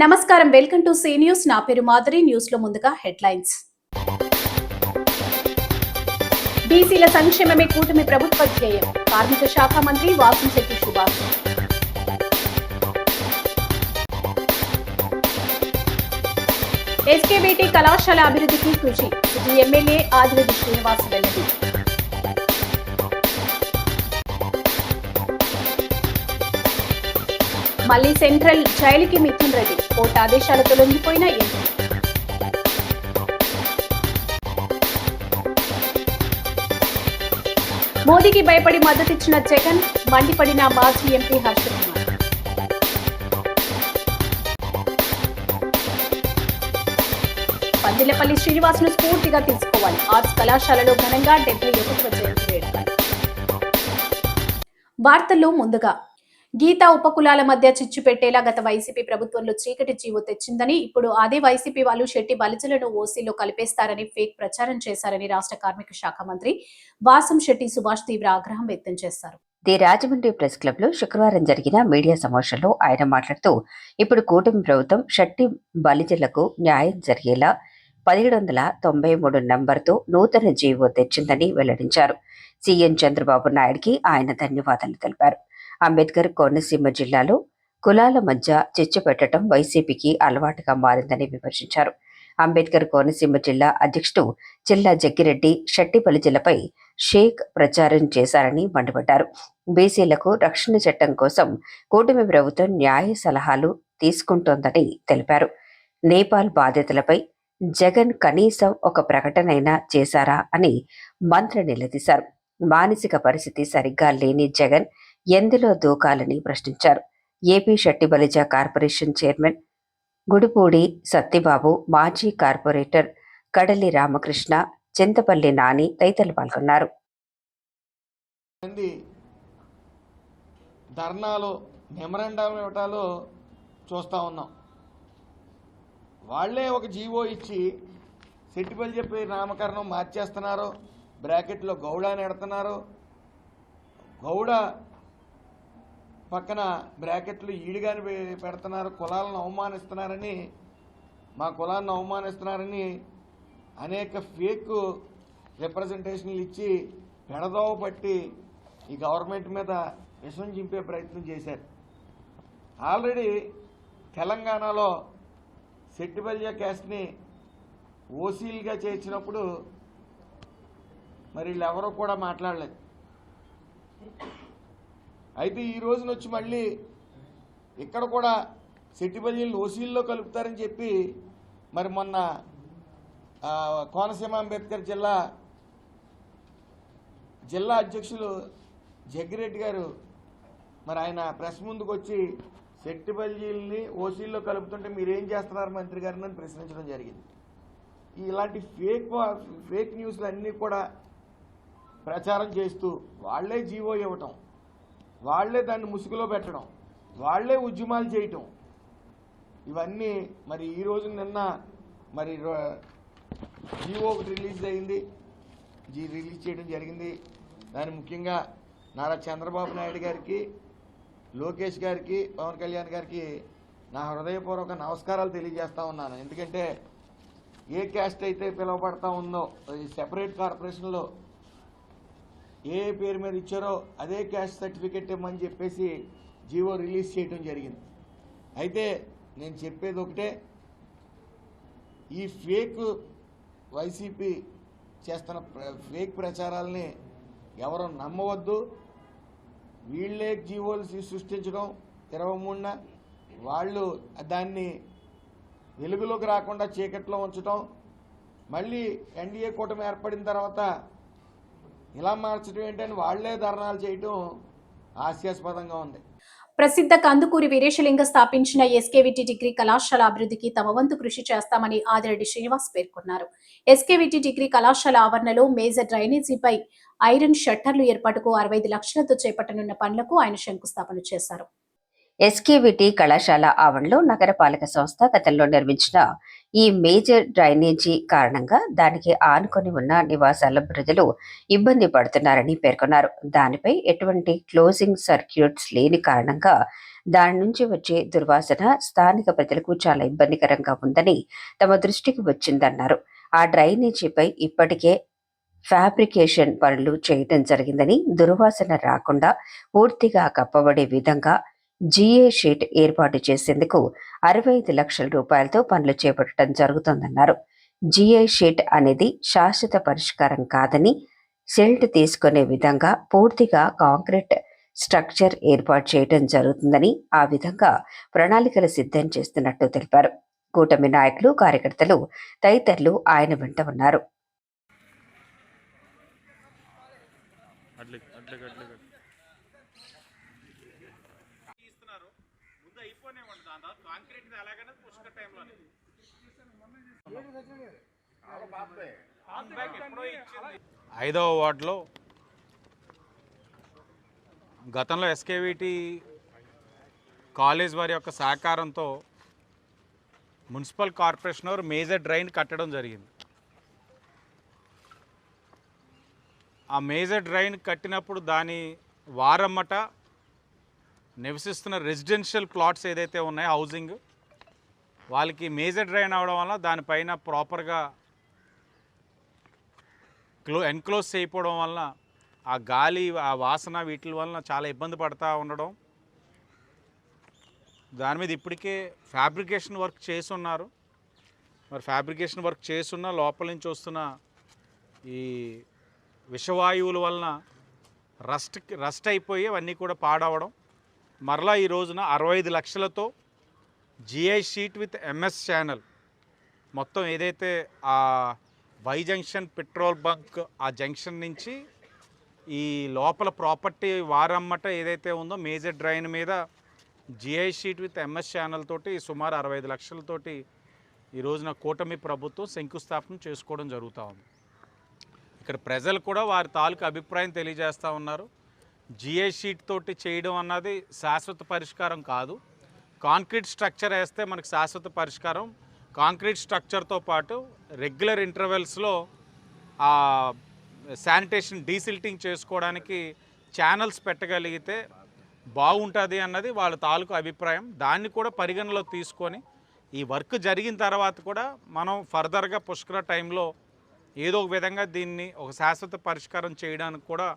నమస్కారం, welcome to C news. నా పేరు మాధురి. న్యూస్ లో ముందుగా హెడ్లైన్స్. బీసీల సంక్షేమమే కూటమి ప్రభుత్వ ధ్యేయం. కార్మిక శాఖ మంత్రి వాసంశెట్టి సుభాష్. ఎస్కేబీటీ కళాశాల అభివృద్ధికి కృషి. ఎమ్మెల్యే ఆదిరెడ్డి శ్రీనివాస్ వెల్లడి. మళ్లీ సెంట్రల్ జైలుకి మిథున్ రెడ్డి. కోర్టు ఆదేశాలతో లొంగిపోయిన ఎంపీ. మోదీకి భయపడి మద్దతిచ్చిన జగన్, మండిపడిన మాజీ ఎంపీ హర్ష కుమార్. పందిలపల్లి శ్రీనివాస్ ను స్ఫూర్తిగా తీసుకోవాలి. ఆర్ట్స్ కళాశాలలో ఘనంగా 71వ జయంతి వేడుక. వార్తల్లో ముందుగా, గీతా ఉపకులాల మధ్య చిచ్చు పెట్టేలా గత వైసీపీ ప్రభుత్వంలో చీకటి జీవో తెచ్చిందని, ఇప్పుడు అదే వైసీపీ వాళ్ళు శెట్టి బలిజలను ఓసీలో కలిపేస్తారని ఫేక్ ప్రచారం చేశారని రాష్ట్ర కార్మిక శాఖ మంత్రి వాసంశెట్టి సుభాష్ తీవ్ర ఆగ్రహం వ్యక్తం చేశారు. ది రాజమండ్రి ప్రెస్ క్లబ్ లో శుక్రవారం జరిగిన మీడియా సమావేశంలో ఆయన మాట్లాడుతూ, ఇప్పుడు కూటమి ప్రభుత్వం శెట్టి బలిజలకు న్యాయం జరిగేలా 1793 నంబర్తో నూతన జీవో తెచ్చిందని వెల్లడించారు. సీఎం చంద్రబాబు నాయుడికి ఆయన ధన్యవాదాలు తెలిపారు. అంబేద్కర్ కోనసీమ జిల్లాలో కులాల మధ్య చిచ్చు పెట్టడం వైసీపీకి అలవాటుగా మారిందని విమర్శించారు. అంబేద్కర్ కోనసీమ జిల్లా అధ్యక్షుడు చిల్లా జగ్గిరెడ్డి శెట్టి బలిజలపై షేక్ ప్రచారం చేశారని మండిపడ్డారు. బీసీలకు రక్షణ చట్టం కోసం కూటమి ప్రభుత్వం న్యాయ సలహాలు తీసుకుంటోందని తెలిపారు. నేపాల్ బాధితులపై జగన్ కనీసం ఒక ప్రకటనైనా చేశారా అని మంత్రి నిలదీశారు. మానసిక పరిస్థితి సరిగ్గా లేని జగన్ ఎందులో దూకాలని ప్రశ్నించారు. AP Shetty Balija corporation chairman Gudipudi Satyababu, మాజీ కార్పొరేటర్ కడలి రామకృష్ణ, చింతపల్లి నాని తదితరులు పాల్గొన్నారు. ధర్నాలు, మెమరాండం ఇవ్వటాలు చూస్తూ ఉన్నాం. వాళ్లే ఒక జీవో ఇచ్చి శెట్టిపల్లి చెప్పి నామకరణం మార్చేస్తున్నారు. బ్రాకెట్లో గౌడ అని ఎడుతున్నారు. గౌడ పక్కన బ్రాకెట్లు ఈడిగాని పెడుతున్నారు. కులాలను అవమానిస్తున్నారని, మా కులాలను అవమానిస్తున్నారని అనేక ఫేక్ రిప్రజెంటేషన్లు ఇచ్చి పెడదోవ పట్టి ఈ గవర్నమెంట్ మీద విషం చింపే ప్రయత్నం చేశారు. ఆల్రెడీ తెలంగాణలో శెట్టిబలిజ క్యాస్ట్ని ఓసీలుగా చేర్చినప్పుడు మరి వీళ్ళెవరూ కూడా మాట్లాడలేదు. అయితే ఈ రోజున వచ్చి మళ్ళీ ఇక్కడ కూడా శెట్టిబలిజలను ఓసీల్లో కలుపుతారని చెప్పి మరి మొన్న కోనసీమ అంబేద్కర్ జిల్లా అధ్యక్షులు జగ్గిరెడ్డి గారు మరి ఆయన ప్రెస్ ముందుకు వచ్చి శెట్టిబలిజల్ని ఓసీల్లో కలుపుతుంటే మీరేం చేస్తున్నారు మంత్రి గారిని అని ప్రశ్నించడం జరిగింది. ఇలాంటి ఫేక్ న్యూస్లు అన్నీ కూడా ప్రచారం చేస్తూ వాళ్లే జీవో ఇవ్వటం, వాళ్లే దాన్ని ముసుగులో పెట్టడం, వాళ్లే ఉద్యమాలు చేయటం, ఇవన్నీ మరి ఈ రోజు నిన్న మరి జీవో ఒకటి రిలీజ్ చేయడం జరిగింది. దాని ముఖ్యంగా నారా చంద్రబాబు నాయుడు గారికి, లోకేష్ గారికి, పవన్ కళ్యాణ్ గారికి నా హృదయపూర్వక నమస్కారాలు తెలియజేస్తా ఉన్నాను. ఎందుకంటే ఏ క్యాస్ట్ అయితే పిలువబడతా ఉందో ఈ సెపరేట్ కార్పొరేషన్లో ఏ పేరు మీద ఇచ్చారో అదే క్యాస్ట్ సర్టిఫికెట్ ఇవ్వమని చెప్పేసి జీవో రిలీజ్ చేయడం జరిగింది. అయితే నేను చెప్పేది ఒకటే, ఈ ఫేక్ వైసీపీ చేస్తున్న ఫేక్ ప్రచారాలని ఎవరు నమ్మవద్దు. వీళ్ళే జీవోలు సృష్టించడం 23న వాళ్ళు దాన్ని వెలుగులోకి రాకుండా చీకట్లో ఉంచడం, మళ్ళీ ఎన్డీఏ కూటమి ఏర్పడిన తర్వాత ఇలా మార్చడం ఏంటని వాళ్లే ధర్నాలు చేయడం హాస్యాస్పదంగా ఉంది. ప్రసిద్ధ కందుకూరి వీరేశలింగ స్థాపించిన ఎస్కేవిటి డిగ్రీ కళాశాల అభివృద్ధికి తమ వంతు కృషి చేస్తామని ఆదిరెడ్డి శ్రీనివాస్ పేర్కొన్నారు. ఎస్కేవిటి డిగ్రీ కళాశాల ఆవరణలో మేజర్ డ్రైనేజీపై ఐరన్ షట్టర్లు ఏర్పాటుకు 65 లక్షలతో చేపట్టనున్న పనులకు ఆయన శంకుస్థాపన చేశారు. ఎస్కేవిటి కళాశాల ఆవరణలో నగరపాలక సంస్థ గతంలో నిర్మించిన ఈ మేజర్ డ్రైనేజీ కారణంగా దానికి ఆనుకొని ఉన్న నివాసాల ప్రజలు ఇబ్బంది పడుతున్నారని పేర్కొన్నారు. దానిపై ఎటువంటి క్లోజింగ్ సర్క్యూట్స్ లేని కారణంగా దాని నుంచి వచ్చే దుర్వాసన స్థానిక ప్రజలకు చాలా ఇబ్బందికరంగా ఉందని తమ దృష్టికి వచ్చిందన్నారు. ఆ డ్రైనేజీపై ఇప్పటికే ఫ్యాబ్రికేషన్ పనులు చేయడం జరిగిందని, దుర్వాసన రాకుండా పూర్తిగా కప్పబడే విధంగా జీఏ షీట్ ఏర్పాటు చేసేందుకు 65 లక్షల రూపాయలతో పనులు చేపట్టడం జరుగుతోందన్నారు. జీఏ షీట్ అనేది శాశ్వత పరిష్కారం కాదని, సిల్ట్ తీసుకునే విధంగా పూర్తిగా కాంక్రీట్ స్ట్రక్చర్ ఏర్పాటు చేయడం జరుగుతుందని, ఆ విధంగా ప్రణాళికలు సిద్ధం చేస్తున్నట్టు తెలిపారు. కూటమి నాయకులు, కార్యకర్తలు తదితరులు ఆయన వెంట ఉన్నారు. ఐదవ వార్డులో గతంలో ఎస్కేవిటి కాలేజ్ వారి యొక్క సహకారంతో మున్సిపల్ కార్పొరేషన్ వారు మేజర్ డ్రైన్ కట్టడం జరిగింది. ఆ మేజర్ డ్రైన్ కట్టినప్పుడు దాని వారమ్మట నివసిస్తున్న రెసిడెన్షియల్ ప్లాట్స్ ఏదైతే ఉన్నాయో హౌసింగ్ వాళ్ళకి మేజర్ డ్రైన్ అవడం వల్ల దానిపైన ప్రాపర్గా ఎన్క్లోజ్ చేయకపోవడం వల్ల ఆ గాలి, ఆ వాసన వీటి వలన చాలా ఇబ్బంది పడుతూ ఉండడం, దాని మీద ఇప్పటికే ఫ్యాబ్రికేషన్ వర్క్ చేస్తున్నారు. మరి ఫ్యాబ్రికేషన్ వర్క్ చేస్తున్న లోపల నుంచి వస్తున్న ఈ విషవాయువుల వలన రస్ట్ అయిపోయి అవన్నీ కూడా పాడవడం, మరలా ఈ రోజున 65 లక్షలతో GI sheet with MS channel మొత్తం ఏదైతే ఆ వై జంక్షన్ పెట్రోల్ బంక్ ఆ జంక్షన్ నుంచి ఈ లోపల ప్రాపర్టీ వారమ్మట ఏదైతే ఉందో మేజర్ డ్రైన్ మీద GI sheet with MS channel తోటి సుమారు 65 లక్షలతోటి ఈ రోజున కూటమి ప్రభుత్వం శంకుస్థాపన చేసుకోవడం జరుగుతూ ఉంది. ఇక్కడ ప్రజలు కూడా వారి తాలూకు అభిప్రాయం తెలియజేస్తూ ఉన్నారు. జిఐ షీట్ తోటి చేయడం అన్నది శాశ్వత పరిష్కారం కాదు. కాంక్రీట్ స్ట్రక్చర్ వేస్తే మనకు శాశ్వత పరిష్కారం. కాంక్రీట్ స్ట్రక్చర్తో పాటు రెగ్యులర్ ఇంటర్వెల్స్లో శానిటేషన్ డీసిల్టింగ్ చేసుకోవడానికి ఛానల్స్ పెట్టగలిగితే బాగుంటుంది అన్నది వాళ్ళ తాలూకు అభిప్రాయం. దాన్ని కూడా పరిగణలో తీసుకొని ఈ వర్క్ జరిగిన తర్వాత కూడా మనం ఫర్దర్గా పుష్కర టైంలో ఏదో ఒక విధంగా దీన్ని ఒక శాశ్వత పరిష్కారం చేయడానికి కూడా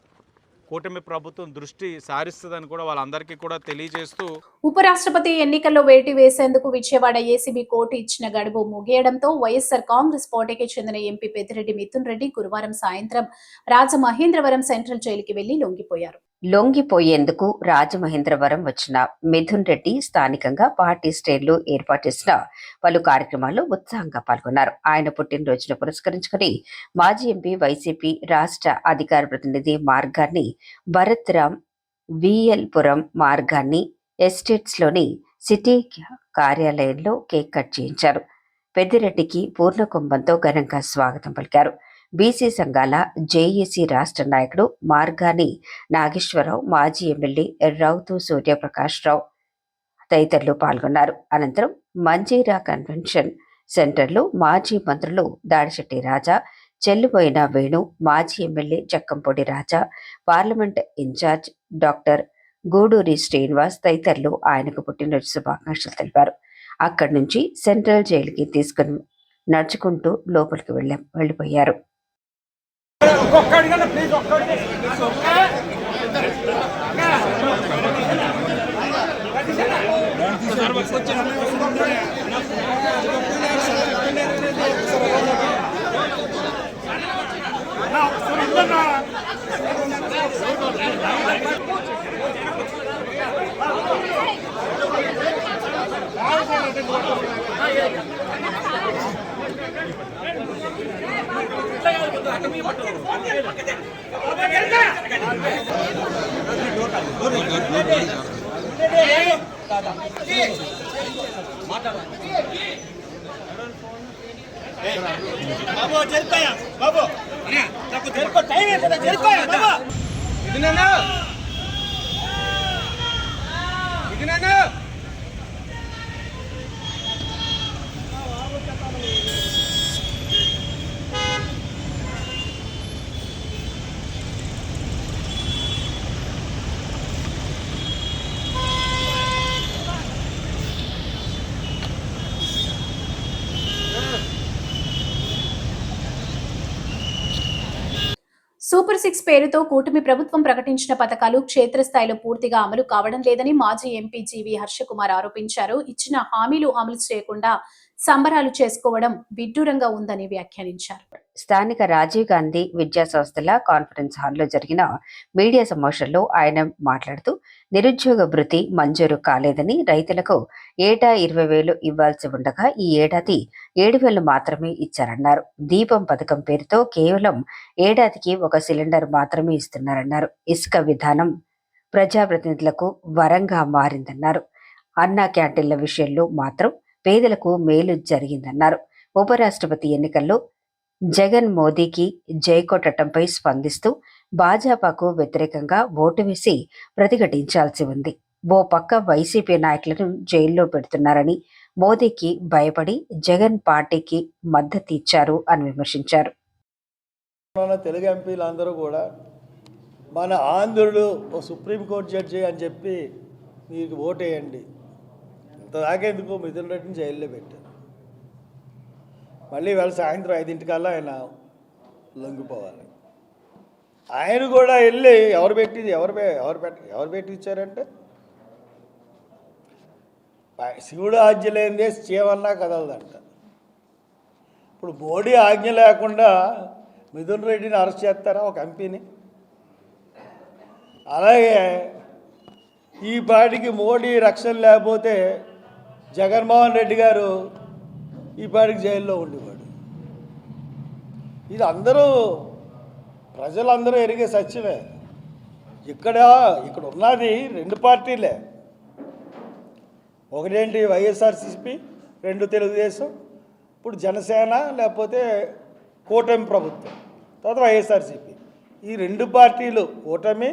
కూటమి ప్రభుత్వం దృష్టి సారిస్తుందని కూడా వాళ్ళందరికీ కూడా తెలియజేస్తూ, ఉపరాష్ట్రపతి ఎన్నికల్లో వేటు వేసేందుకు విజయవాడ ఏసీబీ కోర్టు ఇచ్చిన గడువు ముగియడంతో వైఎస్ఆర్ కాంగ్రెస్ పార్టీకి చెందిన ఎంపీ పెద్దిరెడ్డి మిథున్ రెడ్డి గురువారం సాయంత్రం రాజమహేంద్రవరం సెంట్రల్ జైలుకి వెళ్లి లొంగిపోయేందుకు రాజమహేంద్రవరం వచ్చిన మిథున్ రెడ్డి స్థానికంగా పార్టీ శ్రేణులు ఏర్పాటు చేసిన పలు కార్యక్రమాల్లో ఉత్సాహంగా పాల్గొన్నారు. ఆయన పుట్టినరోజును పురస్కరించుకుని మాజీ ఎంపీ వైసీపీ రాష్ట్ర అధికార ప్రతినిధి మార్గాన్ని భరత్ రామ్ విఎల్ పురం మార్గాన్ని ఎస్టేట్స్లోని సిటీ కార్యాలయంలో కేక్ కట్ చేయించారు. పెద్దిరెడ్డికి పూర్ణ కుంభంతో ఘనంగా స్వాగతం పలికారు. బీసీ సంఘాల జేఏసీ రాష్ట్ర నాయకుడు మార్గాని నాగేశ్వరరావు, మాజీ ఎమ్మెల్యే రౌతు సూర్యప్రకాష్ రావు తదితరులు పాల్గొన్నారు. అనంతరం మంజీరా కన్వెన్షన్ సెంటర్లో మాజీ మంత్రులు దాడిశెట్టి రాజా, చెల్లుబోయిన వేణు, మాజీ MLA Jakkampudi Raja, parliament in-charge doctor Guduri Srinivas తదితరులు ఆయనకు పుట్టినరోజు శుభాకాంక్షలు తెలిపారు. అక్కడి నుంచి సెంట్రల్ జైలుకి తీసుకుని నడుచుకుంటూ లోపలికి వెళ్లిపోయారు. బాబు టైం జరిపోయా బాబా ఇది సూపర్ 6 పేరుతో కూటమి ప్రభుత్వం ప్రకటించిన పథకాలు క్షేత్రస్థాయిలో పూర్తిగా అమలు కావడం లేదని మాజీ ఎంపీ జీవీ హర్షకుమార్ ఆరోపించారు. ఇచ్చిన హామీలు అమలు చేయకుండా సంబరాలు చేసుకోవడం విడ్డూరంగా ఉందని వ్యాఖ్యానించారు. స్థానిక రాజీవ్ గాంధీ విద్యా సంస్థల కాన్ఫరెన్స్ హాల్లో జరిగిన మీడియా సమావేశంలో ఆయన మాట్లాడుతూ నిరుద్యోగ భృతి మంజూరు కాలేదని, రైతులకు ఏటా 20,000 ఇవ్వాల్సి ఉండగా ఈ ఏడాది 7,000 మాత్రమే ఇచ్చారన్నారు. దీపం పథకం పేరుతో కేవలం ఏడాదికి 1 సిలిండర్ మాత్రమే ఇస్తున్నారన్నారు. ఇసుక విధానం ప్రజాప్రతినిధులకు వరంగా మారిందన్నారు. అన్నా క్యాంటీన్ల విషయంలో మాత్రం పేదలకు మేలు జరిగిందన్నారు. ఉపరాష్ట్రపతి ఎన్నికల్లో జగన్ మోదీకి జైకొట్టడంపై స్పందిస్తూ భాజపాకు వ్యతిరేకంగా ఓటు వేసి ప్రతిఘటించాల్సి ఉంది. ఓ పక్క వైసీపీ నాయకులను జైల్లో పెడుతున్నారని, మోదీకి భయపడి జగన్ పార్టీకి మద్దతు ఇచ్చారు అని విమర్శించారు. తెలుగు ఎంపీలందరూ కూడా మన ఆంధ్రుడు ఓ సుప్రీంకోర్టు జడ్జి అని చెప్పి మీకు ఓటేయండి, ఇంతదాకెందుకు మిథున్ రెడ్డిని జైల్లో పెట్టారు. మళ్ళీ వాళ్ళ సాయంత్రం 5 ఆయన లొంగిపోవాలి. ఆయన కూడా వెళ్ళి ఎవరు పెట్టి ఇచ్చారంటే శివుడు ఆజ్ఞ లేనిదే చేయమన్నా కదలదంట. ఇప్పుడు మోడీ ఆజ్ఞ లేకుండా మిథున్ రెడ్డిని అరెస్ట్ చేస్తారా ఒక ఎంపీని? అలాగే ఈ పాటికి మోడీ రక్షణ లేకపోతే జగన్మోహన్ రెడ్డి గారు ఈ పాటికి జైల్లో ఉండేవాడు. ఇది ప్రజలందరూ ఎరిగే సత్యమే. ఇక్కడ ఉన్నది 2 పార్టీలే. ఒకటేంటి వైఎస్ఆర్సీపీ, 2 తెలుగుదేశం, ఇప్పుడు జనసేన లేకపోతే కూటమి ప్రభుత్వం, తర్వాత వైఎస్ఆర్సీపీ. ఈ 2 పార్టీలు కూటమి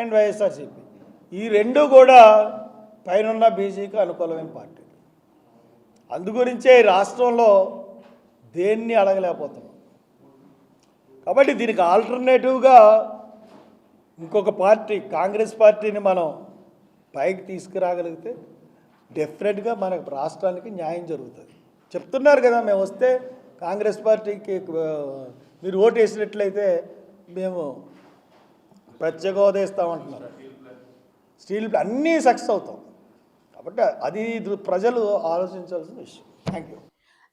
అండ్ వైఎస్ఆర్సీపీ, ఈ 2 కూడా పైన బీజేపీకి అనుకూలమైన పార్టీ. అందుగురించే ఈ రాష్ట్రంలో దేన్ని అడగలేకపోతున్నాం. కాబట్టి దీనికి ఆల్టర్నేటివ్గా ఇంకొక పార్టీ కాంగ్రెస్ పార్టీని మనం పైకి తీసుకురాగలిగితే డెఫినెట్గా మనకు రాష్ట్రానికి న్యాయం జరుగుతుంది. చెప్తున్నారు కదా, మేము వస్తే కాంగ్రెస్ పార్టీకి మీరు ఓటు వేసినట్లయితే మేము ప్రత్యేక హోదా ఇస్తామంటున్నారు. స్టీల్ అన్నీ సక్సెస్ అవుతాం. కాబట్టి అది ప్రజలు ఆలోచించాల్సిన విషయం. Thank you.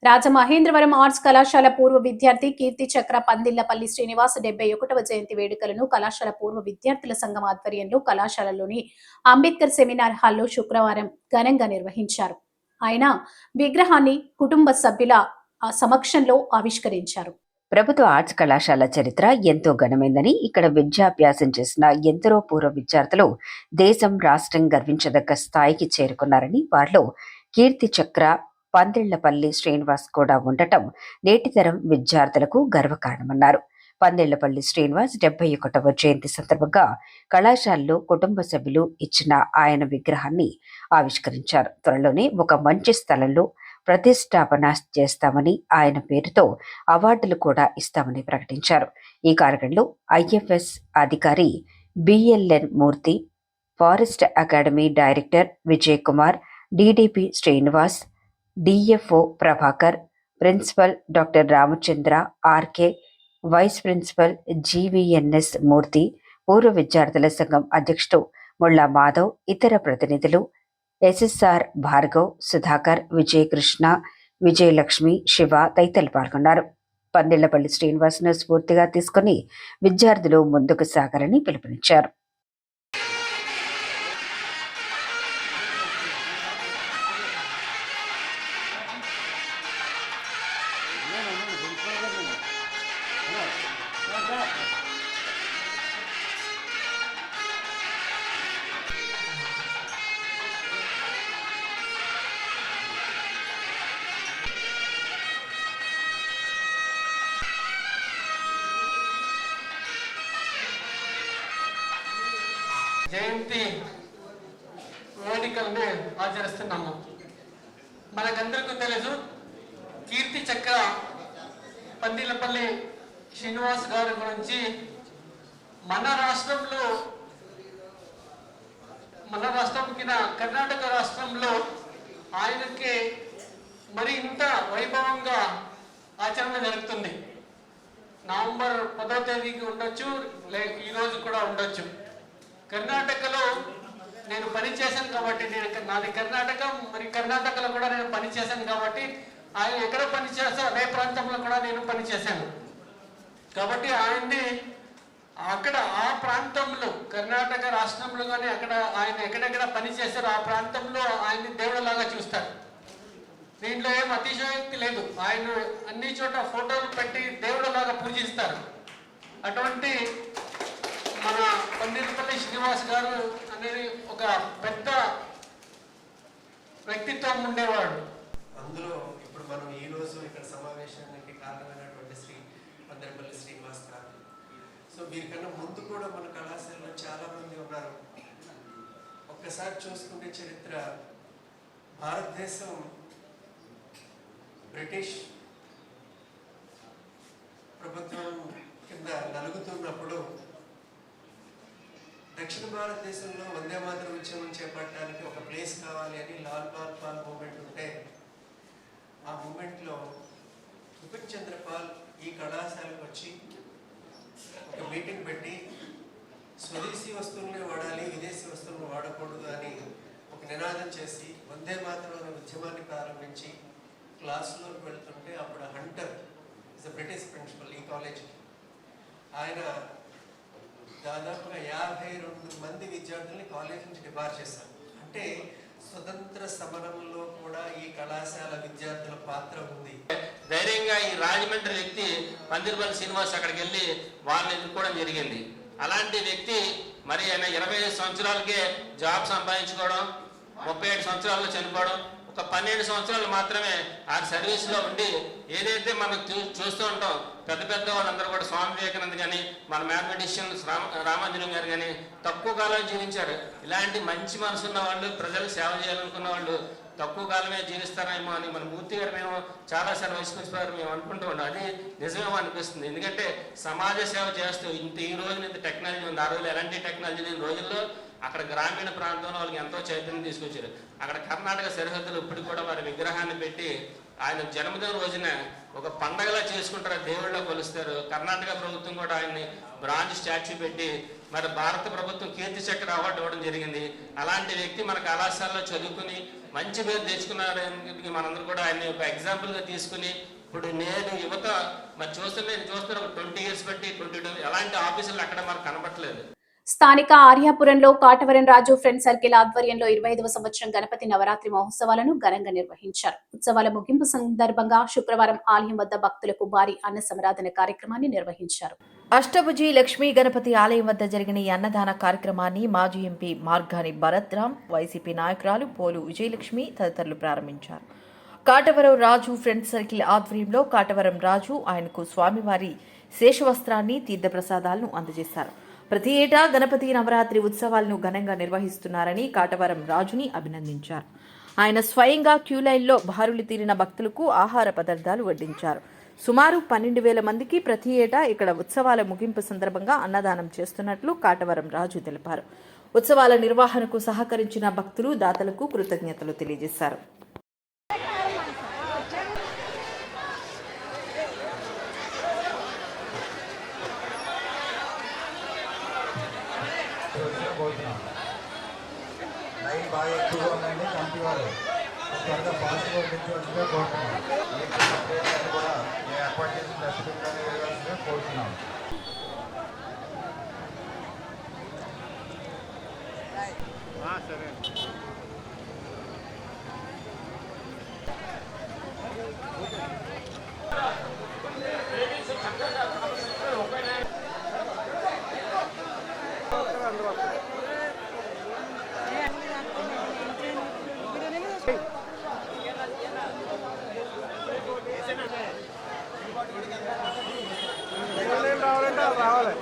రాజమహేంద్రవరం ఆర్ట్స్ కళాశాల పూర్వ విద్యార్థి కీర్తి చక్ర పందిళ్లపల్లి శ్రీనివాస్ 71వ జయంతి వేడుకలను కళాశాల పూర్వ విద్యార్థుల సంఘం ఆధ్వర్యంలో కళాశాలలోని అంబేద్కర్ సెమినార్ హాల్లో శుక్రవారం ఘనంగా నిర్వహించారు. ఆయన విగ్రహాన్ని కుటుంబ సభ్యుల సమక్షంలో ఆవిష్కరించారు. ప్రభుత్వ ఆర్ట్స్ కళాశాల చరిత్ర ఎంతో ఘనమైందని, ఇక్కడ విద్యాభ్యాసం చేసిన ఎందరో పూర్వ విద్యార్థులు దేశం, రాష్ట్రం గర్వించదగ్గ స్థాయికి చేరుకున్నారని, వారిలో కీర్తి చక్ర పందిళ్లపల్లి శ్రీనివాస్ కూడా ఉండటం నేటి తరం విద్యార్థులకు గర్వకారణమన్నారు. పందిళ్లపల్లి శ్రీనివాస్ 71వ జయంతి సందర్భంగా కళాశాలలో కుటుంబ సభ్యులు ఇచ్చిన ఆయన విగ్రహాన్ని ఆవిష్కరించారు. త్వరలోనే ఒక మంచి స్థలంలో ప్రతిష్టాపన చేస్తామని, ఆయన పేరుతో అవార్డులు కూడా ఇస్తామని ప్రకటించారు. ఈ కార్యక్రమంలో ఐఎఫ్ఎస్ అధికారి BLN Murthy, forest academy director Vijay Kumar, DDP Srinivas, DFO Prabhakar, principal doctor Ramachandra RK, vice principal GVNS Murthy, పూర్వ విద్యార్థుల సంఘం అధ్యక్షుడు ముళ్ళా మాధవ్, ఇతర ప్రతినిధులు ఎస్ఎస్ఆర్ భార్గవ్, సుధాకర్, విజయకృష్ణ, విజయలక్ష్మి, శివ తదితరులు పాల్గొన్నారు. పందిళ్లపల్లి శ్రీనివాస్ను స్ఫూర్తిగా తీసుకుని విద్యార్థులు ముందుకు సాగాలని పిలుపునిచ్చారు. జయంతి వేడుకలను ఆచరిస్తున్నాము. మనకందరికీ తెలుసు, కీర్తి చక్ర పందిళ్లపల్లి శ్రీనివాస్ గారి గురించి మన రాష్ట్రం కింద కర్ణాటక రాష్ట్రంలో ఆయనకి మరి ఇంత వైభవంగా ఆచరణ జరుగుతుంది. నవంబర్ 10వ తేదీకి ఉండొచ్చు, ఈరోజు కూడా ఉండొచ్చు. కర్ణాటకలో నేను పనిచేశాను కాబట్టి, నాది కర్ణాటక, మరి కర్ణాటకలో కూడా నేను పనిచేశాను కాబట్టి ఆయన ఎక్కడ పనిచేస్తా అదే ప్రాంతంలో కూడా నేను పనిచేశాను కాబట్టి ఆయన్ని అక్కడ ఆ ప్రాంతంలో కర్ణాటక రాష్ట్రంలో కానీ అక్కడ ఆయన ఎక్కడెక్కడ పనిచేశారో ఆ ప్రాంతంలో ఆయన్ని దేవుడిలాగా చూస్తారు. దీంట్లో ఏం అతిశయోక్తి లేదు. ఆయన అన్ని చోట ఫోటోలు పెట్టి దేవుడిలాగా పూజిస్తారు. అటువంటి మన పందిరిపల్లి శ్రీనివాస్ గారు అనేది ఒక పెద్ద వ్యక్తిత్వం ఉండేవాడు. అందులో ఇప్పుడు మనం ఈరోజు ఇక్కడ సమావేశానికి కారణమైనటువంటి శ్రీ పందిరిపల్లి శ్రీనివాస్ గారు. సో వీరికన్నా ముందు కూడా మన కళాశాలలో చాలామంది ఉన్నారు. ఒక్కసారి చూసుకుంటే చరిత్ర, భారతదేశం బ్రిటిష్ ప్రభుత్వం కింద నలుగుతున్నప్పుడు దక్షిణ భారతదేశంలో వందే మాతరం ఉద్యమం చేపట్టడానికి ఒక ప్లేస్ కావాలి అని లాల్ పాల్ మూమెంట్ ఉంటే, ఆ మూమెంట్లో బిపిన్ చంద్రపాల్ ఈ కళాశాలకు వచ్చి ఒక మీటింగ్ పెట్టి స్వదేశీ వస్తువులనే వాడాలి, విదేశీ వస్తువులను వాడకూడదు అని ఒక నినాదం చేసి వందే మాతరం అనే ఉద్యమాన్ని ప్రారంభించి క్లాసులోకి వెళ్తుంటే అప్పుడు హంటర్ ఇస్ బ్రిటిష్ ప్రిన్సిపల్ ఈ కాలేజ్కి, ఆయన దాదాపుగా 52 మంది విద్యార్థుల్ని కాలేజ్ నుంచి డిబార్ చేశారు. అంటే స్వతంత్ర సమరంలో కూడా ఈ కళాశాల విద్యార్థుల పాత్ర ఉంది. ధైర్యంగా ఈ రాజమండ్రి వ్యక్తి పందిరిపల్లి శ్రీనివాస్ అక్కడికి వెళ్ళి వాళ్ళని ఎదుర్కోవడం జరిగింది. అలాంటి వ్యక్తి మరి ఆయన 25 సంవత్సరాలకే జాబ్ సంపాదించుకోవడం, 37 సంవత్సరాల్లో చనిపోవడం, ఒక 12 సంవత్సరాలు మాత్రమే ఆ సర్వీస్లో ఉండి ఏదైతే మనం చూస్తూ ఉంటాం, పెద్ద పెద్ద వాళ్ళందరూ కూడా స్వామి వివేకానంద కానీ మన మ్యాథమెటిషియన్ రామాంజనం గారు కానీ తక్కువ కాలం జీవించారు. ఇలాంటి మంచి మనసున్న వాళ్ళు, ప్రజలకు సేవ చేయాలనుకున్న వాళ్ళు తక్కువ కాలమే జీవిస్తారేమో అని మన మూర్తి గారు మేము చాలాసార్లు వైస్ప్రిన్సిపల్ మేము అనుకుంటూ ఉన్నాం. అది నిజమేమో అనిపిస్తుంది. ఎందుకంటే సమాజ సేవ చేస్తూ ఈ రోజున ఇంత టెక్నాలజీ ఉంది. ఆ రోజులు ఎలాంటి టెక్నాలజీ లేని రోజుల్లో అక్కడ గ్రామీణ ప్రాంతంలో వాళ్ళకి ఎంతో చైతన్యం తీసుకొచ్చారు. అక్కడ కర్ణాటక సరిహద్దులు ఇప్పుడు కూడా వారి విగ్రహాన్ని పెట్టి ఆయన జన్మదిన రోజున ఒక పండగలా చేసుకుంటారు, దేవుళ్ళ కొలుస్తారు. కర్ణాటక ప్రభుత్వం కూడా ఆయన్ని బ్రాంజ్ స్టాచ్యూ పెట్టి మరి భారత ప్రభుత్వం కీర్తి చక్ర అవార్డు ఇవ్వడం జరిగింది. అలాంటి వ్యక్తి మన కళాశాలలో చదువుకుని మంచి పేరు తెచ్చుకున్నారని మనందరూ కూడా ఆయన్ని ఒక ఎగ్జాంపుల్గా తీసుకుని ఇప్పుడు నేను యువత మరి చూస్తున్న 20 years బట్టి 22 ఎలాంటి ఆఫీసులు అక్కడ మనకు కనబట్టలేదు. స్థానిక ఆర్యాపురంలో కాటవరం రాజు ఫ్రెండ్ సర్కిల్ ఆధ్వర్యంలో 25వ సంవత్సరం గణపతి నవరాత్రి మహోత్సవాలను ఘనంగా నిర్వహించారు. ఉత్సవాల ముగింపు సందర్భంగా శుక్రవారం ఆలయం వద్ద భక్తులకు భారీ అన్న సమరాధన కార్యక్రమాన్ని నిర్వహించారు. అష్టభుజి లక్ష్మీ గణపతి ఆలయం వద్ద జరిగిన ఈ అన్నదాన కార్యక్రమాన్ని మాజీ ఎంపీ మార్గాని భరత్ రామ్, వైసీపీ నాయకురాలు పోలు విజయలక్ష్మి తదితరులు ప్రారంభించారు. కాటవరం రాజు ఫ్రెండ్ సర్కిల్ ఆధ్వర్యంలో కాటవరం రాజు ఆయనకు స్వామివారి శేషవస్త్రాన్ని, తీర్థప్రసాదాలను అందజేశారు. ప్రతి ఏటా గణపతి నవరాత్రి ఉత్సవాలను ఘనంగా నిర్వహిస్తున్నారని కాటవరం రాజుని అభినందించారు. ఆయన స్వయంగా క్యూలైన్లో బారులు తీరిన భక్తులకు ఆహార పదార్థాలు వడ్డించారు. సుమారు 12,000 మందికి ప్రతి ఏటా ఇక్కడ ఉత్సవాల ముగింపు సందర్భంగా అన్నదానం చేస్తున్నట్లు కాటవరం రాజు తెలిపారు. ఉత్సవాల నిర్వహణకు సహకరించిన భక్తులు, దాతలకు కృతజ్ఞతలు తెలియజేశారు. లైన్ బాగా ఎక్కువగా ఉందండి, కమిటీ వారు త్వరగా పాస్గా ఉండించవలసిందిగా కోరుతున్నాం. కూడా మేము ఏర్పాటు చేసిన డస్ట్బిన్లోనే వేయవలసిందిగా కోరుతున్నాం. సరే. రావాలి.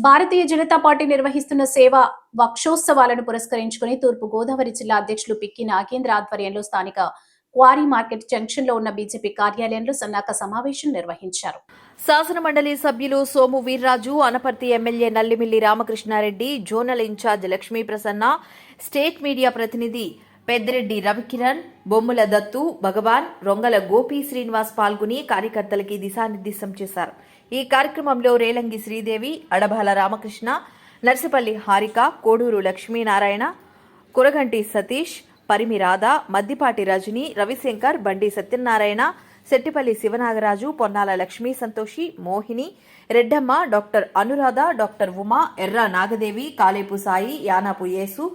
భారతీయ జనతా పార్టీ నిర్వహిస్తున్న సేవా వక్షోత్సవాలను పురస్కరించుకుని తూర్పు గోదావరి జిల్లా అధ్యక్షులు పిక్కి నాగేంద్ర ఆధ్వర్యంలో స్థానిక క్వారీ మార్కెట్ జంక్షన్ లో ఉన్న బీజేపీ కార్యాలయంలో సన్నాహక సమావేశం నిర్వహించారు. శాసన మండలి సభ్యులు Somu Veerraju, Anaparthi MLA Nallimilli Ramakrishna Reddy, zonal incharge Lakshmi Prasanna, state media ప్రతినిధి పెద్దిరెడ్డి రవికిరణ్, బొమ్ముల దత్తు, భగవాన్, రొంగల గోపి శ్రీనివాస్ పాల్గొని కార్యకర్తలకి దిశానిర్దేశం చేశారు. ఈ కార్యక్రమంలో రేలంగి శ్రీదేవి, అడబాల రామకృష్ణ, నర్సిపల్లి హారిక, కోడూరు లక్ష్మీనారాయణ, కురగంటి సతీష్, పరిమి రాధ, మద్దిపాటి రజని, రవిశంకర్, బండి సత్యనారాయణ, సెట్టిపల్లి శివనాగరాజు, పొన్నాల లక్ష్మీ సంతోషి, మోహిని, రెడ్డమ్మ, డాక్టర్ అనురాధ, డాక్టర్ ఉమా, ఎర్ర నాగదేవి, కాలేపు సాయి, యానాపు యేసు,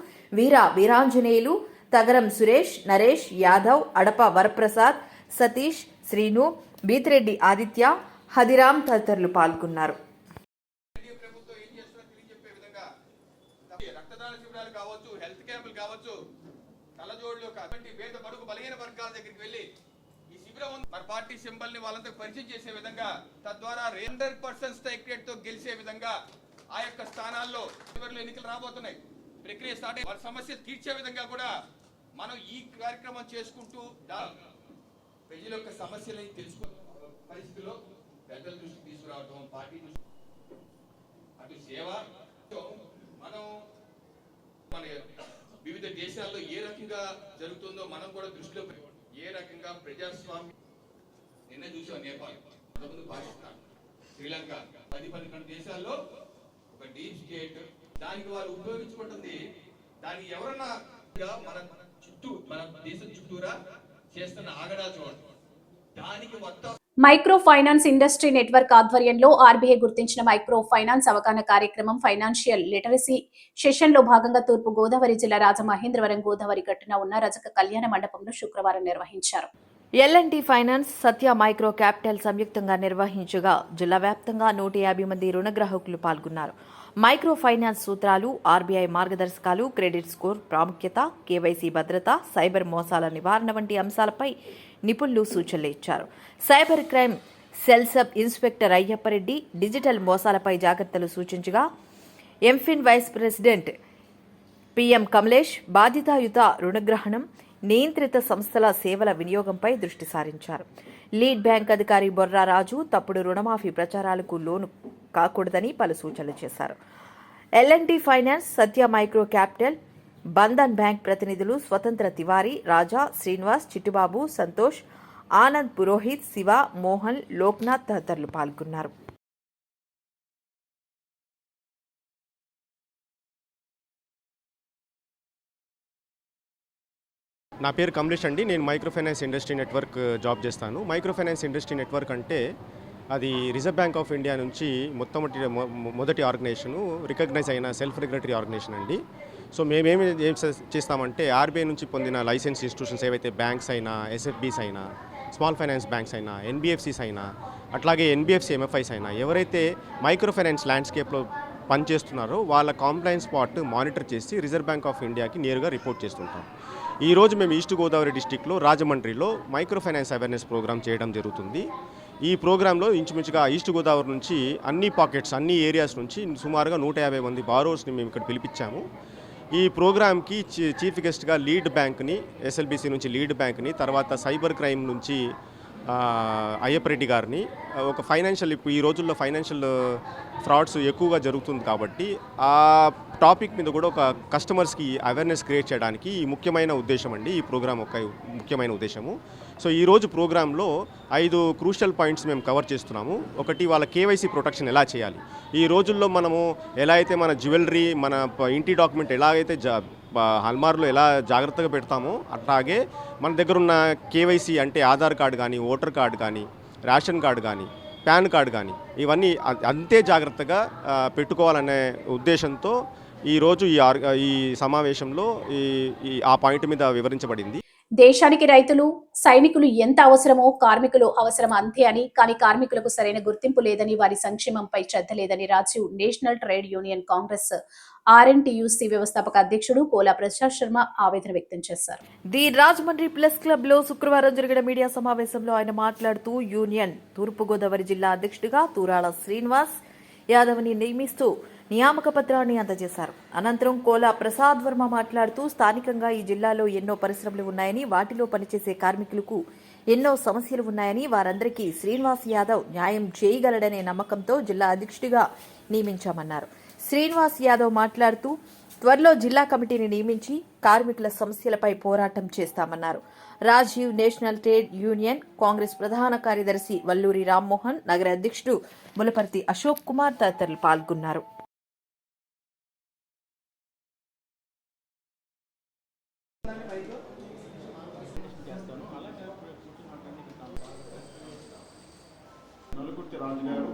వీరాంజనేయులు, తగరం సురేష్, నరేష్ యాదవ్, అడప వరప్రసాద్, సతీష్, శ్రీను, బీతిరెడ్డి ఆదిత్య, హదిరామ్ తదితరులు పాల్గొన్నారు. రక్తదాన శిబిరాలు కావచ్చు, హెల్త్ క్యాంపులు కావచ్చు, కళ్ళజోడులు కాబట్టి పేద బడుగు బలహీన వర్గాల దగ్గరికి వెళ్ళి ఈ శిబిరం మన పార్టీ సింబల్ ని వాళ్ళంతా పరిచయం చేసే విధంగా, తద్వారా 100% స్ట్రైక్ రేట్ తో గెలిచే విధంగా ఆ యొక్క స్థానాల్లో చివరిలో ఎన్నికలు రాబోతున్నాయి. ప్రక్రియ స్టార్ట్ వారి సమస్యలు తీర్చే విధంగా కూడా మనం ఈ కార్యక్రమం చేసుకుంటూ ప్రజల యొక్క సమస్యలని తెలుసుకునే పరిస్థితిలో పెద్దల దృష్టికి తీసుకురావడం, పార్టీ అటు సేవ మనం మన వివిధ దేశాల్లో ఏ రకంగా జరుగుతుందో మనం కూడా దృష్టిలో ఏ రకంగా ప్రజాస్వామ్యం నిన్న చూసాం. నేపాల్, పాకిస్తాన్, శ్రీలంక 10-11 దేశాల్లో ఒక డీప్ స్టేట్ దానికి వారు ఉపయోగించుకుంటుంది. దానికి ఎవరన్నా మన చుట్టూ మన దేశం చుట్టూరా చేస్తున్న ఆగడా చూడండి. దానికి మొత్తం మైక్రో ఫైనాన్స్ ఇండస్ట్రీ నెట్వర్క్ ఆధ్వర్యంలో ఆర్బీఐ గుర్తించిన మైక్రో ఫైనాన్స్ అవగాహన కార్యక్రమం ఫైనాన్షియల్ లిటరసీ సెషన్ లో భాగంగా తూర్పు గోదావరి జిల్లా రాజమహేంద్రవరం గోదావరి గట్టున ఉన్న రజక కళ్యాణ మండపంలో శుక్రవారం నిర్వహించారు. LNT finance, Satya micro capital సంయుక్తంగా నిర్వహించగా జిల్లా వ్యాప్తంగా 150 మంది రుణగ్రాహకులు పాల్గొన్నారు. మైక్రో ఫైనాన్స్ సూత్రాలు, ఆర్బీఐ మార్గదర్శకాలు, క్రెడిట్ స్కోర్ ప్రాముఖ్యత, కేవైసీ భద్రత, సైబర్ మోసాల నివారణ వంటి అంశాలపై నిపుణులు సూచనలు ఇచ్చారు. Cyber crime cell sub inspector Ayyappareddy digital మోసాలపై జాగ్రత్తలు సూచించగా, MFIN vice president PM Kamalesh బాధితాయుత రుణగ్రహణం, నియంత్రిత సంస్థల సేవల వినియోగంపై దృష్టి సారించారు. లీడ్ బ్యాంక్ అధికారి బొర్రా రాజు తప్పుడు రుణమాఫీ ప్రచారాలకు లోను కాకూడదని పలు సూచనలు చేశారు. L&T finance, Satya micro capital, Bandhan bank ప్రతినిధులు స్వతంత్ర తివారీ, రాజా, శ్రీనివాస్, చిట్టుబాబు, సంతోష్, ఆనంద్ పురోహిత్, శివ, మోహన్, లోక్నాథ్ తదితరులు పాల్గొన్నారు. నా పేరు కమలేష్ అండి. నేను micro finance industry network job చేస్తాను. మైక్రో ఫైనాన్స్ ఇండస్ట్రీ నెట్వర్క్ అంటే అది రిజర్వ్ బ్యాంక్ ఆఫ్ ఇండియా నుంచి మొదటి ఆర్గనైజేషను, రికగ్నైజ్ అయిన సెల్ఫ్ రెగ్యులేటరీ ఆర్గనైజేషన్ అండి. సో ఏం చేస్తామంటే ఆర్బీఐ నుంచి పొందిన లైసెన్స్ ఇన్స్టిట్యూషన్స్ ఏవైతే బ్యాంక్స్ అయినా, ఎస్ఎఫ్బీస్ అయినా, స్మాల్ ఫైనాన్స్ బ్యాంక్స్ అయినా, ఎన్బిఎఫ్సిస్ అయినా, అట్లాగే ఎన్బిఎఫ్సి ఎంఎఫ్ఐస్ అయినా ఎవరైతే మైక్రో ఫైనాన్స్ ల్యాండ్స్కేప్లో పనిచేస్తున్నారో వాళ్ళ కాంప్లైన్స్ స్పాట్ మానిటర్ చేసి రిజర్వ్ బ్యాంక్ ఆఫ్ ఇండియాకి నేరుగా రిపోర్ట్ చేస్తుంటాం. ఈరోజు మేము ఈస్ట్ గోదావరి డిస్టిక్లో రాజమండ్రిలో మైక్రో ఫైనాన్స్ అవేర్నెస్ ప్రోగ్రామ్ చేయడం జరుగుతుంది. ఈ ప్రోగ్రాంలో ఇంచుమించుగా ఈస్ట్ గోదావరి నుంచి అన్ని పాకెట్స్, అన్ని ఏరియాస్ నుంచి సుమారుగా 150 మంది బారోర్స్ని మేము ఇక్కడ పిలిపించాము. ఈ ప్రోగ్రామ్కి చీఫ్ గెస్ట్గా లీడ్ బ్యాంక్ని, ఎస్ఎల్బిసి నుంచి లీడ్ బ్యాంక్ని, తర్వాత సైబర్ క్రైమ్ నుంచి అయ్యప్పరెడ్డి గారిని, ఒక ఫైనాన్షియల్ ఈ రోజుల్లో ఫైనాన్షియల్ ఫ్రాడ్స్ ఎక్కువగా జరుగుతుంది కాబట్టి ఆ టాపిక్ మీద కూడా ఒక కస్టమర్స్కి అవేర్నెస్ క్రియేట్ చేయడానికి ఈ ముఖ్యమైన ఉద్దేశం అండి. ఈ ప్రోగ్రామ్ ఒక ముఖ్యమైన ఉద్దేశము. సో ఈరోజు ప్రోగ్రాంలో 5 క్రూషియల్ పాయింట్స్ మేము కవర్ చేస్తున్నాము. ఒకటి, వాళ్ళ కేవైసీ ప్రొటెక్షన్ ఎలా చేయాలి. ఈ రోజుల్లో మనము ఎలా అయితే మన జ్యువెలరీ, మన ఇంటి డాక్యుమెంట్ ఎలా అయితే హల్మార్లో ఎలా జాగ్రత్తగా పెడతామో అట్లాగే మన దగ్గర ఉన్న కేవైసీ అంటే ఆధార్ కార్డు కానీ, ఓటర్ కార్డు కానీ, రేషన్ కార్డు కానీ, పాన్ కార్డు కానీ ఇవన్నీ అంతే జాగ్రత్తగా పెట్టుకోవాలనే ఉద్దేశంతో ఈరోజు ఈ సమావేశంలో ఆ పాయింట్ మీద వివరించబడింది. దేశానికి రైతులు, సైనికులు ఎంత అవసరమో కార్మికులు అవసరం అంతే అని, కానీ కార్మికులకు సరైన గుర్తింపు లేదని, వారి సంక్షేమంపై శ్రద్ధ లేదని Rajiv national trade union congress RNTUC వ్యవస్థాపక అధ్యక్షుడు కోలా ప్రసాద్ శర్మ ఆవేదన వ్యక్తం చేశారు. ది రాజమండ్రి ప్లస్ క్లబ్ లో శుక్రవారం జరిగిన మీడియా సమావేశంలో ఆయన మాట్లాడుతూ, యూనియన్ తూర్పుగోదావరి జిల్లా అధ్యక్షుడిగా తూరాళ శ్రీనివాస్ యాదవ్ని నియమిస్తూ నియామక పత్రాన్ని అందజేశారు. అనంతరం కోలా ప్రసాద్ వర్మ మాట్లాడుతూ స్థానికంగా ఈ జిల్లాలో ఎన్నో పరిశ్రమలు ఉన్నాయని, వాటిలో పనిచేసే కార్మికులకు ఎన్నో సమస్యలు ఉన్నాయని, వారందరికీ శ్రీనివాస్ యాదవ్ న్యాయం చేయగలడనే నమ్మకంతో జిల్లా అధ్యక్షుడిగా నియమించామన్నారు. శ్రీనివాస్ యాదవ్ మాట్లాడుతూ త్వరలో జిల్లా కమిటీని నియమించి కార్మికుల సమస్యలపై పోరాటం చేస్తామన్నారు. Rajiv national trade union Congress ప్రధాన కార్యదర్శి వల్లూరి రామ్మోహన్, నగర అధ్యక్షుడు ములపర్తి అశోక్ కుమార్ తదితరులు పాల్గొన్నారు. నలుగుర్తి రాజు గారు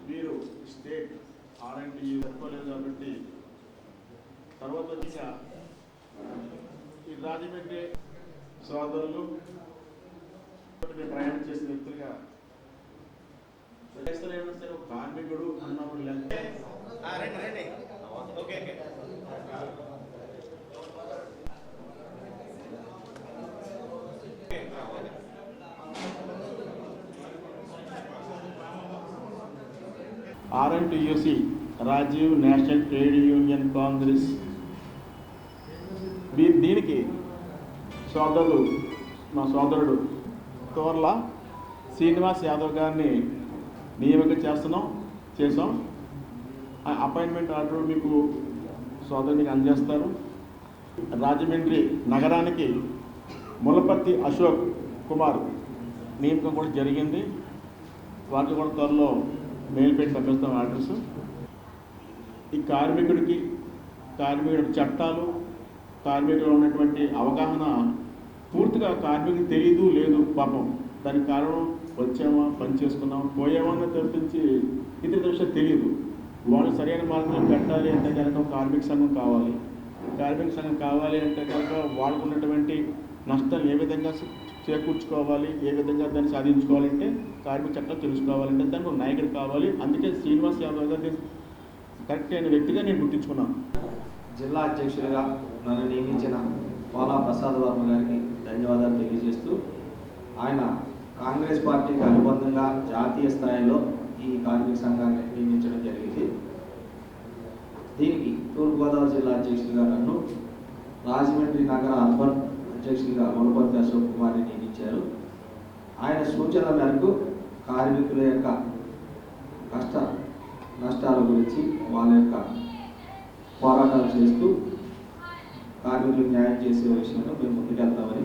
వీరు స్టేట్ R&D సరిపోలేదు కాబట్టి తర్వాత వచ్చి ఈ రాజమండ్రి సోదరులు ప్రయాణం చేసిన వ్యక్తులుగా ఏమైనా సరే ఒక కార్మికుడు అన్నప్పుడు RNTUC Rajiv national trade union Congress దీనికి మా సోదరుడు తోర్ల శ్రీనివాస్ యాదవ్ గారిని నియామకం చేసాం. ఆ అపాయింట్మెంట్ ఆర్డర్ మీకు సోదరునికి అందజేస్తారు. రాజమండ్రి నగరానికి ములపర్తి అశోక్ కుమార్ నియామకం కూడా జరిగింది. వాటిని కూడా త్వరలో మెయిల్ పెట్టి పంపిస్తాం అడ్రస్. ఈ కార్మికుడి చట్టాలు, కార్మికులు ఉన్నటువంటి అవగాహన పూర్తిగా కార్మికుడికి తెలియదు లేదు పాపం. దానికి కారణం వచ్చామా, పని చేసుకున్నాం, పోయామని తప్పించి ఇతర విషయం తెలియదు. వాళ్ళు సరైన మార్గంలో పెట్టాలి అంటే కనుక కార్మిక సంఘం కావాలి. కార్మిక సంఘం కావాలి అంటే కనుక వాళ్ళకు ఉన్నటువంటి నష్టాలు ఏ విధంగా చేకూర్చుకోవాలి, ఏ విధంగా దాన్ని సాధించుకోవాలంటే కార్మిక చట్టాలు తెలుసుకోవాలంటే దానికి ఒక నాయకుడు కావాలి. అందుకే శ్రీనివాస్ యాదవ్ గారు కరెక్ట్ అయిన వ్యక్తిగా నేను గుర్తించుకున్నాను. జిల్లా అధ్యక్షుడిగా నన్ను నియమించిన కోలా ప్రసాద్ వర్మ గారికి ధన్యవాదాలు తెలియజేస్తూ, ఆయన కాంగ్రెస్ పార్టీకి అనుబంధంగా జాతీయ స్థాయిలో ఈ కార్మిక సంఘాన్ని నియమించడం జరిగింది. దీనికి తూర్పుగోదావరి జిల్లా అధ్యక్షుడిగా నన్ను, రాజమండ్రి నగర అర్బన్ అధ్యక్షుడిగా ములపర్తి అశోక్ కుమార్ని నియమించారు. ఆయన సూచనల మేరకు కార్మికుల యొక్క నష్టాల గురించి వాళ్ళ యొక్క పోరాటాలు చేస్తూ కార్మికులకు న్యాయం చేసే విషయంలో మేము ముందుకెళ్తామని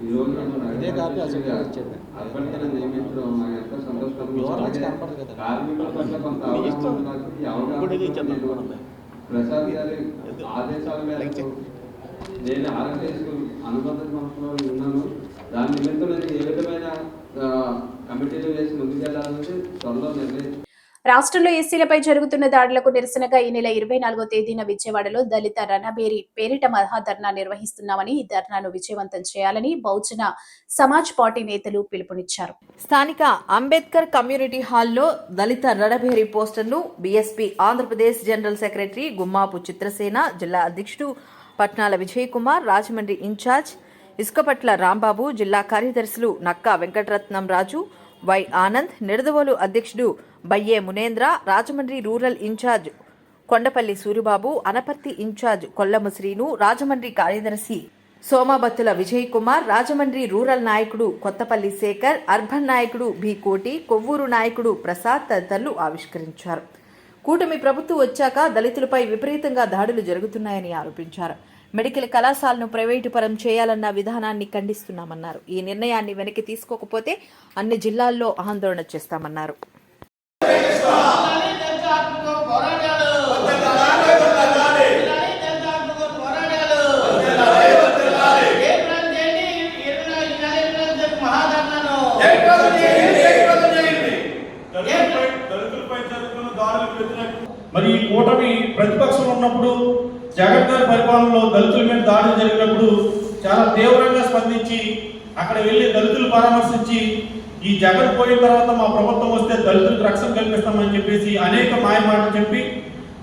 ఈరోజు అభ్యర్థులను నియమించడం నాకు ఎంతో సంతోషం. కార్మికుల పట్ల కొంత ప్రసాద్ గారి ఆదేశాల మేరకు నేను RNTUC అనుబంధ సంస్థలో ఉన్నాను. దాని నిమిత్తం నేను ఏ విధమైన కమిటీలు వేసి ముందుకెళ్లాలని త్వరలో నిర్ణయించాను. రాష్ట్రంలో ఎస్సీలపై జరుగుతున్న దాడులకు నిరసనగా ఈ నెల 24వ తేదీన విజయవాడలో దళిత రణబేరి పేరిట మహాధర్నా నిర్వహిస్తున్నామని, ఈ ధర్నాను విజయవంతం చేయాలని బహుజన సమాజ్ పార్టీ నేతలు పిలుపునిచ్చారు. స్థానిక అంబేద్కర్ కమ్యూనిటీ హాల్లో దళిత రణబేరి పోస్టర్ను BSP Andhra Pradesh general secretary Gummapu Chitrasena, జిల్లా అధ్యక్షుడు పట్నాల విజయ్ కుమార్, రాజమండ్రి ఇన్ఛార్జ్ ఇసుకపట్ల రాంబాబు, జిల్లా కార్యదర్శులు నక్కా వెంకటరత్నం రాజు, వై ఆనంద్, నిడదవోలు అధ్యక్షుడు Bayye Munendra, Rajahmundry rural incharge Kondapalli Suribabu, Anaparthi incharge Kollamu Srinu, Rajahmundry కార్యదర్శి సోమాబత్తుల విజయ్ కుమార్, రాజమండ్రి రూరల్ నాయకుడు కొత్తపల్లి శేఖర్, అర్బన్ నాయకుడు బి కోటి, కొవ్వూరు నాయకుడు ప్రసాద్ తదితరులు ఆవిష్కరించారు. కూటమి ప్రభుత్వం వచ్చాక దళితులపై విపరీతంగా దాడులు జరుగుతున్నాయని ఆరోపించారు. మెడికల్ కళాశాలను ప్రైవేటు పరం చేయాలన్న విధానాన్ని ఖండిస్తున్నామన్నారు. ఈ నిర్ణయాన్ని వెనక్కి తీసుకోకపోతే అన్ని జిల్లాల్లో ఆందోళన చేస్తామన్నారు. మరి ఈ కూటమి ప్రతిపక్షంలో ఉన్నప్పుడు జగన్ గారి పరిపాలనలో దళితుల మీద దాడులు జరిగినప్పుడు చాలా తీవ్రంగా స్పందించి అక్కడ వెళ్ళి దళితులు పరామర్శించి ఈ జగన్ పోయిన తర్వాత మా ప్రభుత్వం వస్తే దళితులకు రక్షణ కల్పిస్తామని చెప్పేసి అనేక మాయమాటలు చెప్పి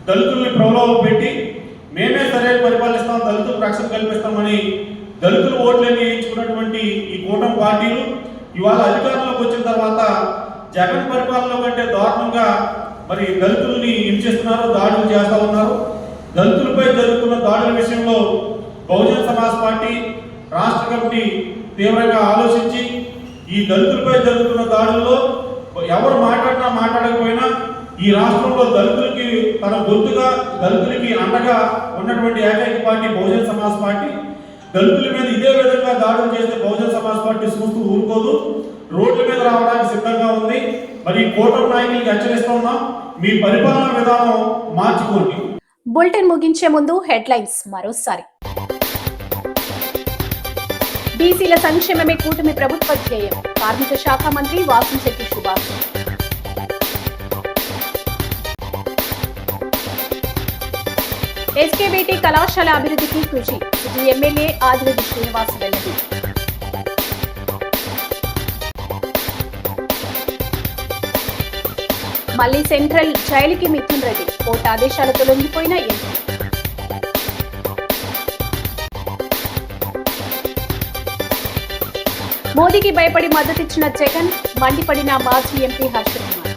దళితుల్ని ప్రలోభ పెట్టి మేమే సరైన పరిపాలిస్తాం, దళితులకు రక్షణ కల్పిస్తామని దళితులు ఓట్లన్నీ వేయించుకున్నటువంటి ఈ కూటమి పార్టీలు ఇవాళ అధికారంలోకి వచ్చిన తర్వాత జగన్ పరిపాలన కంటే దారుణంగా మరి దళితుల్ని హింసిస్తున్నారు, దాడులు చేస్తూ ఉన్నారు. దళితులపై జరుగుతున్న దాడుల విషయంలో బహుజన్ సమాజ్ పార్టీ రాష్ట్ర కమిటీ తీవ్రంగా ఆలోచించి ఈ దళితులపై జరుగుతున్న దాడుల్లో ఎవరు మాట్లాడినా మాట్లాడకపోయినా ఈ రాష్ట్రంలో దళితులకి తన గొంతుగా దళితులకి అండగా ఉన్నటువంటి ఏకైక పార్టీ బహుజన్ సమాజ్ పార్టీ. దళితుల మీద ఇదే విధంగా దాడులు చేస్తే బహుజన్ సమాజ్ పార్టీ చూస్తూ ఊరుకోదు, రోడ్ల మీద రావడానికి సిద్ధంగా ఉంది. మరి కూటమి నాయకులకి హెచ్చరిస్తున్నాం, మీ పరిపాలనా విధానం మార్చుకోండి. బులెటిన్ ముగించే ముందు హెడ్లైన్స్ మరోసారి. బీసీల సంక్షేమమే కూటమి ప్రభుత్వ ధ్యేయం, కార్మిక శాఖ మంత్రి వాసంశెట్టి సుభాష్. ఎస్కేబీటీ కళాశాల అభివృద్ధికి కృషి, ఇది ఎమ్మెల్యే ఆదిరెడ్డి శ్రీనివాస్ వెల్లడి. మళ్లీ సెంట్రల్ జైలుకి మిథున్ రెడ్డి, కోర్టు ఆదేశాలతో లొంగిపోయిన ఎంపీ. మోదీకి భయపడి మద్దతిచ్చిన జగన్, మండిపడిన మాజీ ఎంపీ హర్ష కుమార్.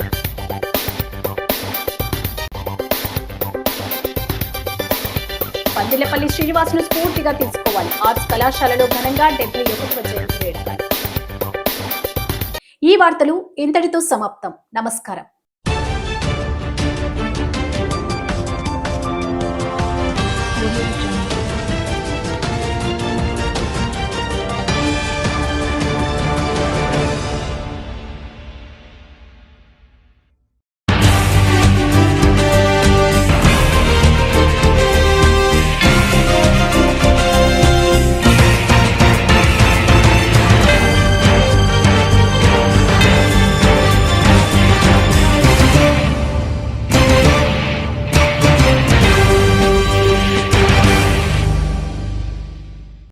పందిలపల్లి శ్రీనివాస్ను స్ఫూర్తిగా తీసుకోవాలి, ఆర్ట్స్ కళాశాలలో ఘనంగా 71వ జయంతి వేడుక. ఈ వార్తలు ఇంతటితో సమాప్తం. నమస్కారం.